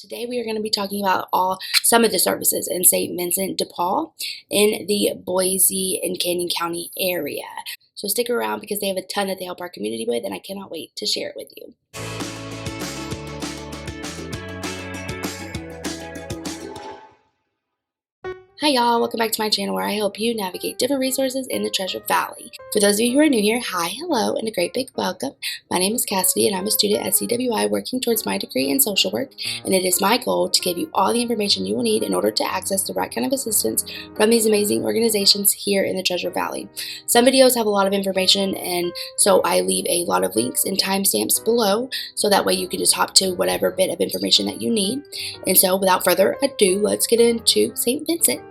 Today we are going to be talking about some of the services in St. Vincent de Paul in the Boise and Canyon County area. So stick around because they have a ton that they help our community with, and I cannot wait to share it with you. Hi y'all, welcome back to my channel where I help you navigate different resources in the Treasure Valley. For those of you who are new here, hi, hello, and a great big welcome. My name is Cassidy and I'm a student at CWI working towards my degree in social work, and it is my goal to give you all the information you will need in order to access the right kind of assistance from these amazing organizations here in the Treasure Valley. Some videos have a lot of information, and so I leave a lot of links and timestamps below so that way you can just hop to whatever bit of information that you need. And so without further ado, let's get into St. Vincent.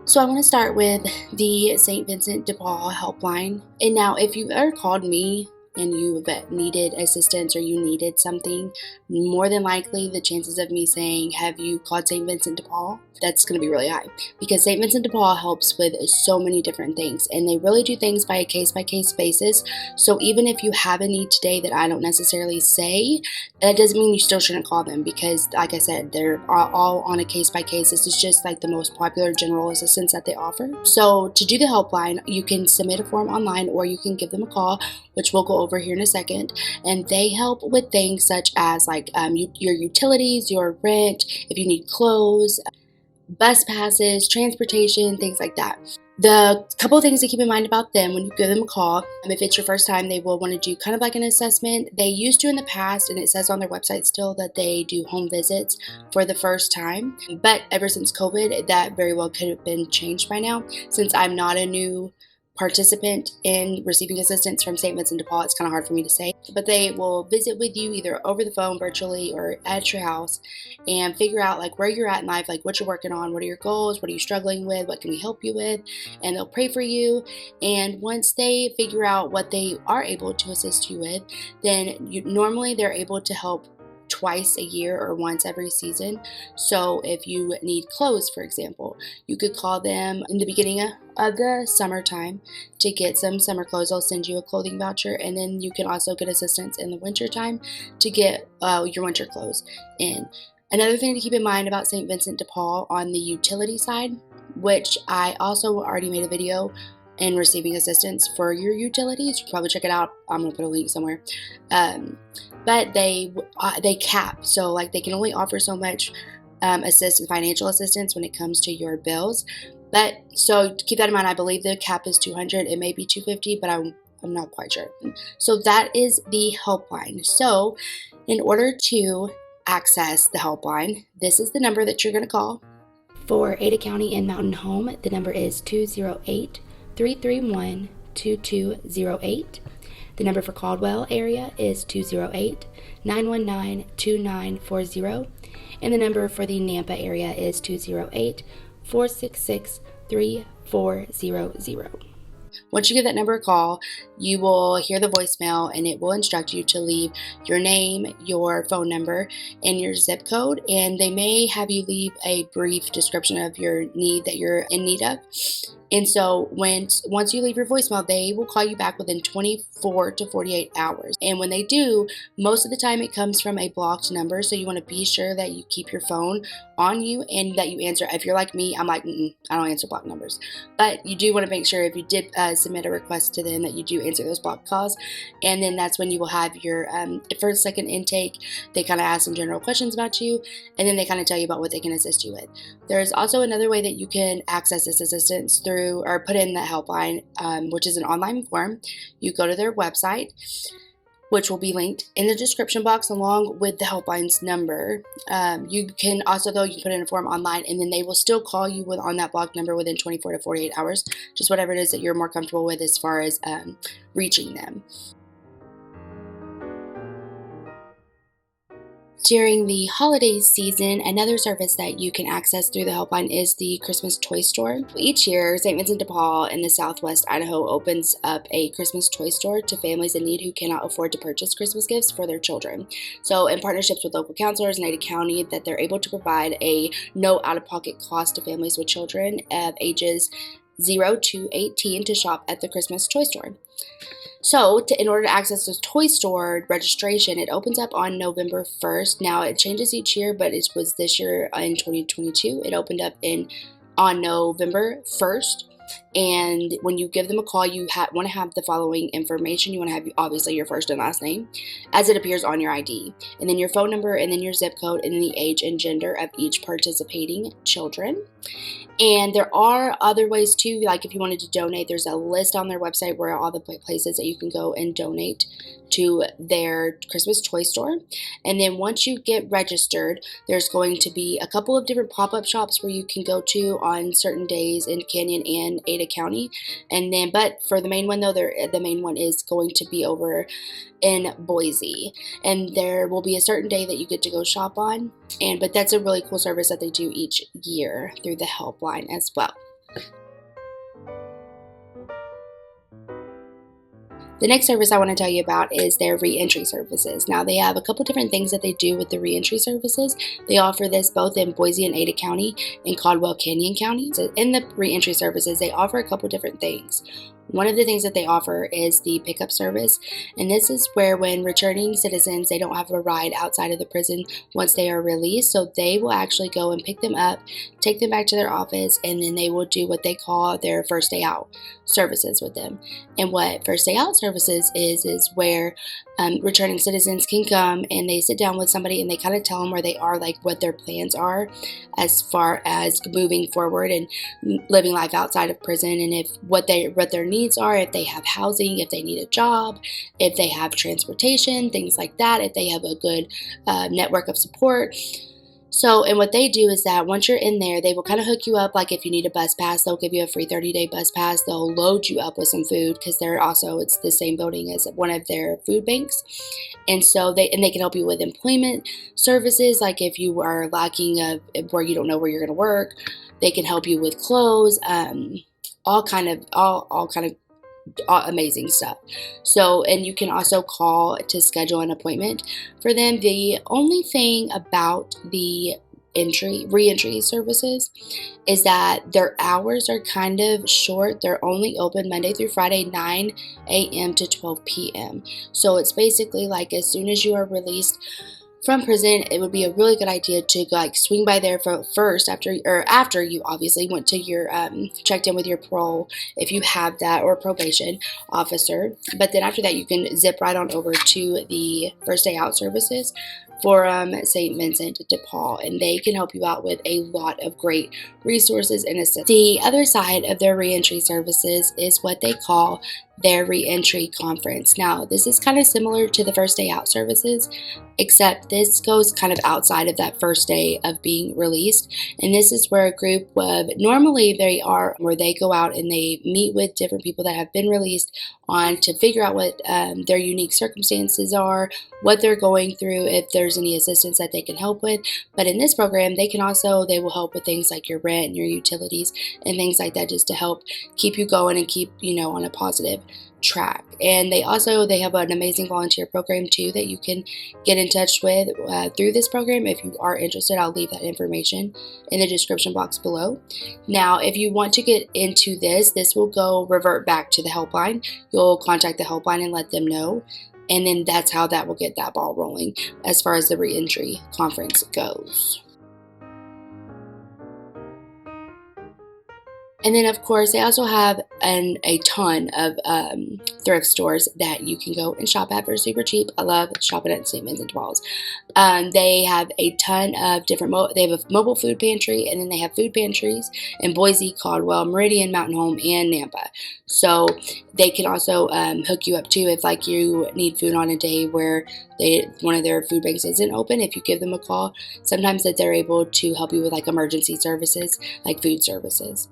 So I want to start with the St. Vincent de Paul Helpline. And now if you've ever called me and you've needed assistance or you needed something, more than likely the chances of me saying, have you called St. Vincent de Paul? That's going to be really high, because St. Vincent de Paul helps with so many different things, and they really do things by a case-by-case basis. So even if you have a need today that I don't necessarily say, that doesn't mean you still shouldn't call them, because like I said, they're all on a case-by-case. This is just like the most popular general assistance that they offer. So to do the helpline, you can submit a form online or you can give them a call, which we'll go over here in a second, and they help with things such as like your utilities, your rent, if you need clothes, bus passes, transportation, things like that. The couple of things to keep in mind about them when you give them a call, if it's your first time, they will want to do kind of like an assessment. They used to in the past, and it says on their website still that they do home visits for the first time. But ever since COVID, that very well could have been changed by now. Since I'm not a new participant in receiving assistance from St. Vincent de Paul, it's kind of hard for me to say, but they will visit with you either over the phone, virtually, or at your house and figure out like where you're at in life, like what you're working on, what are your goals, what are you struggling with, what can we help you with, and they'll pray for you. And once they figure out what they are able to assist you with, then normally they're able to help twice a year or once every season. So if you need clothes, for example, you could call them in the beginning of the summertime to get some summer clothes. They'll send you a clothing voucher, and then you can also get assistance in the winter time to get your winter clothes in. Another thing to keep in mind about St. Vincent de Paul on the utility side, which I also already made a video in receiving assistance for your utilities. You can probably check it out. I'm going to put a link somewhere. But they cap, so like they can only offer so much financial assistance when it comes to your bills. But so keep that in mind. I believe the cap is $200. It may be $250, but I'm not quite sure. So that is the helpline. So in order to access the helpline, this is the number that you're going to call. For Ada County and Mountain Home, the number is 208-331-2208. The number for Caldwell Area is 208-919-2940. And the number for the Nampa Area is 208-466-3400. Once you give that number a call, you will hear the voicemail, and it will instruct you to leave your name, your phone number, and your zip code. And they may have you leave a brief description of your need that you're in need of. And so once you leave your voicemail, they will call you back within 24 to 48 hours. And when they do, most of the time it comes from a blocked number. So you want to be sure that you keep your phone on you and that you answer. If you're like me, I'm like, I don't answer blocked numbers. But you do want to make sure if you did submit a request to them that you do answer those blocked calls. And then that's when you will have your first, second intake. They kind of ask some general questions about you, and then they kind of tell you about what they can assist you with. There's also another way that you can access this assistance through or put in the helpline, which is an online form. You go to their website, which will be linked in the description box along with the helpline's number. You can also, though, you can put in a form online, and then they will still call you on that blocked number within 24 to 48 hours, just whatever it is that you're more comfortable with as far as reaching them. During the holiday season, another service that you can access through the helpline is the Christmas toy store. Each year, St. Vincent de Paul in the Southwest Idaho opens up a Christmas toy store to families in need who cannot afford to purchase Christmas gifts for their children. So in partnerships with local counselors in Ada County, that they're able to provide a no out-of-pocket cost to families with children of ages 0 to 18 to shop at the Christmas toy store. So, in order to access the toy store registration, it opens up on November 1st. Now, it changes each year, but it was this year in 2022. It opened up on November 1st. And when you give them a call, you want to have the following information. You want to have, obviously, your first and last name as it appears on your ID, and then your phone number, and then your zip code, and then the age and gender of each participating children. And there are other ways too, like if you wanted to donate, there's a list on their website where all the places that you can go and donate to their Christmas toy store. And then once you get registered, there's going to be a couple of different pop-up shops where you can go to on certain days in Canyon and Ada County. And then, but for the main one though, the main one is going to be over in Boise, and there will be a certain day that you get to go shop on. But that's a really cool service that they do each year through the helpline as well. The next service I want to tell you about is their Reentry Services. Now, they have a couple different things that they do with the Reentry Services. They offer this both in Boise and Ada County and Caldwell Canyon County. So in the Reentry Services, they offer a couple different things. One of the things that they offer is the pickup service, and this is where when returning citizens, they don't have a ride outside of the prison once they are released, so they will actually go and pick them up, take them back to their office, and then they will do what they call their first day out services with them. And what first day out services is where returning citizens can come and they sit down with somebody and they kind of tell them where they are, like what their plans are as far as moving forward and living life outside of prison, and if what their needs are, if they have housing, if they need a job, if they have transportation, things like that, if they have a good network of support. So, and what they do is that once you're in there, they will kind of hook you up. Like if you need a bus pass, they'll give you a free 30-day bus pass. They'll load you up with some food because it's the same building as one of their food banks. And so they can help you with employment services. Like if you are lacking where you don't know where you're going to work, they can help you with clothes, all kind of amazing stuff. So, and you can also call to schedule an appointment for them. The only thing about the reentry services is that their hours are kind of short. They're only open Monday through Friday, 9 a.m. to 12 p.m. So it's basically like as soon as you are released from prison, it would be a really good idea to swing by there first after you obviously went to your checked in with your parole if you have that, or probation officer. But then after that, you can zip right on over to the first day out services for St. Vincent de Paul, and they can help you out with a lot of great resources and assistance. The other side of their reentry services is what they call their reentry conference. Now, this is kind of similar to the first day out services, except this goes kind of outside of that first day of being released. And this is where a group of, normally where they go out and they meet with different people that have been released on to figure out what their unique circumstances are, what they're going through, if there's any assistance that they can help with. But in this program, they will help with things like your rent and your utilities and things like that, just to help keep you going and keep, on a positive track. And they have an amazing volunteer program too that you can get in touch with through this program. If you are interested, I'll leave that information in the description box below. Now, if you want to get into this will revert back to the helpline. You'll contact the helpline and let them know, and then that's how that will get that ball rolling as far as the reentry conference goes. And then, of course, they also have a ton of thrift stores that you can go and shop at for super cheap. I love shopping at St. Vincent de Paul's. They have a ton of different, they have a mobile food pantry, and then they have food pantries in Boise, Caldwell, Meridian, Mountain Home, and Nampa. So they can also hook you up too if you need food on a day where one of their food banks isn't open. If you give them a call, sometimes that they're able to help you with emergency services, like food services.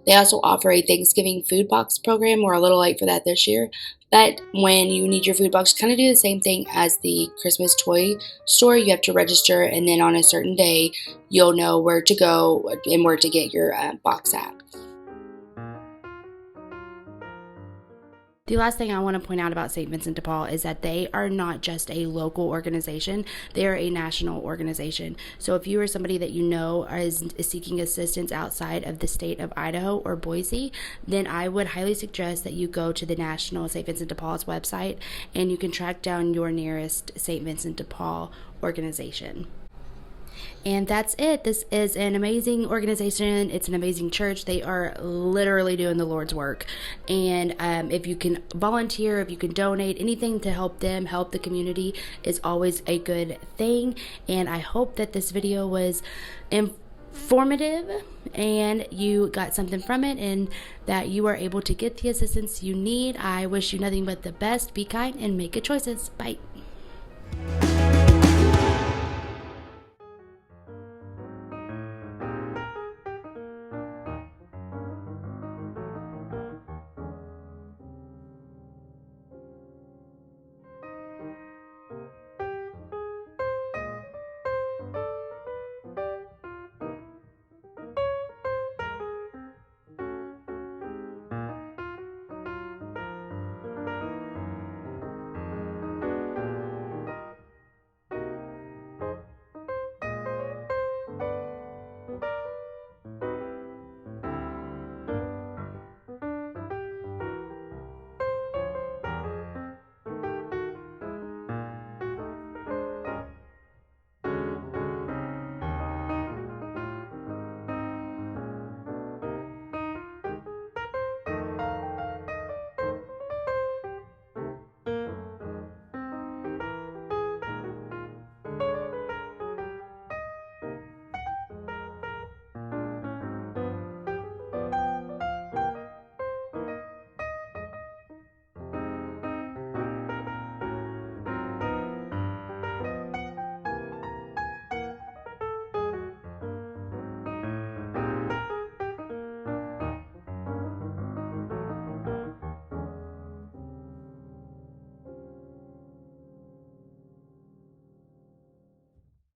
They also offer a Thanksgiving food box program. We're a little late for that this year, but when you need your food box, kind of do the same thing as the Christmas toy store. You have to register, and then on a certain day, you'll know where to go and where to get your box at. The last thing I want to point out about St. Vincent de Paul is that they are not just a local organization, they are a national organization. So if you are somebody that you know is seeking assistance outside of the state of Idaho or Boise, then I would highly suggest that you go to the National St. Vincent de Paul's website and you can track down your nearest St. Vincent de Paul organization. And that's it. This is an amazing organization. It's an amazing church. They are literally doing the Lord's work. And if you can volunteer, if you can donate, anything to help them, help the community is always a good thing. And I hope that this video was informative and you got something from it and that you are able to get the assistance you need. I wish you nothing but the best. Be kind and make good choices. Bye.